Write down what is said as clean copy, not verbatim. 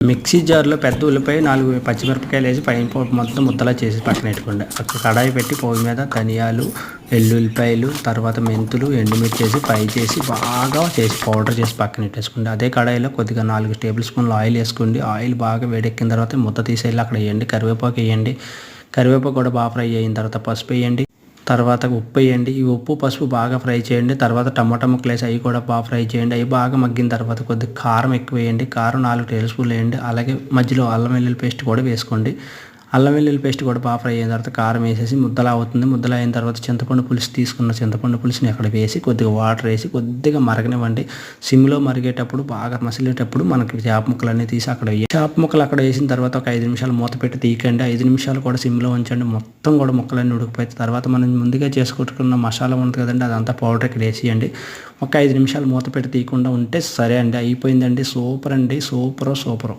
Mixie జార్లో పెద్ద ఉల్లిపాయ 4 పచ్చిమిరపకాయలు వేసి పైన మొత్తం ముద్దలా చేసి పక్కన పెట్టుకోండి. అక్కడ కడాయి పెట్టి పొయ్యి మీద ధనియాలు, వెల్లుల్లిపాయలు, తర్వాత మెంతులు, ఎండుమిర్చి వేసి ఫ్రై చేసి బాగా చేసి పౌడర్ చేసి పక్కన పెట్టేసుకోండి. అదే కడాయిలో కొద్దిగా 4 టేబుల్ స్పూన్లు ఆయిల్ వేసుకోండి. ఆయిల్ బాగా వేడెక్కిన తర్వాత ముద్ద తీసేయాలి అక్కడ వేయండి. కరివేపాకు వేయండి. కరివేపాకు కూడా బాగా ఫ్రై అయిన తర్వాత పసుపు వేయండి. తర్వాత ఉప్పు వేయండి. ఈ ఉప్పు పసుపు బాగా ఫ్రై చేయండి. తర్వాత టమాటా ముక్కలు వేసి అవి కూడా బాగా ఫ్రై చేయండి. అవి బాగా మగ్గిన తర్వాత కొద్దిగా కారం ఎక్కువ వేయండి. కారం 4 టేబుల్ స్పూన్లు వేయండి. అలాగే మధ్యలో అల్లం వెల్లుల్లి పేస్ట్ కూడా వేసుకోండి. అల్లం వెల్లుల్లి పేస్ట్ కూడా బాగా ఫ్రై అయిన తర్వాత కారం వేసేసి ముద్దలా అవుతుంది. ముద్దలా అయిన తర్వాత చింతపండు పులుసు తీసుకున్న చింతపండు పులుసుని అక్కడ వేసి కొద్దిగా వాటర్ వేసి కొద్దిగా మరగనివ్వండి. సిమ్లో మరిగేటప్పుడు బాగా మసిలేటప్పుడు మనకి చేప ముక్కలన్నీ తీసి అక్కడ వేయండి. చేప ముక్కలు అక్కడ వేసిన తర్వాత ఒక 5 నిమిషాలు మూత పెట్టి తీయకండి. 5 నిమిషాలు కూడా సిమ్లో ఉంచండి. మొత్తం కూడా ముక్కలన్నీ ఉడికిపోయిన తర్వాత మనం ముందుగా చేసుకుంటున్న మసాలా ఉంది కదండి, అదంతా పౌడర్ ఇక్కడ వేసేయండి. ఒక 5 నిమిషాలు మూత పెట్టి తీయకుండా ఉంటే సరే అండి, అయిపోయిందండి. సూపర్ అండి, సూపరు.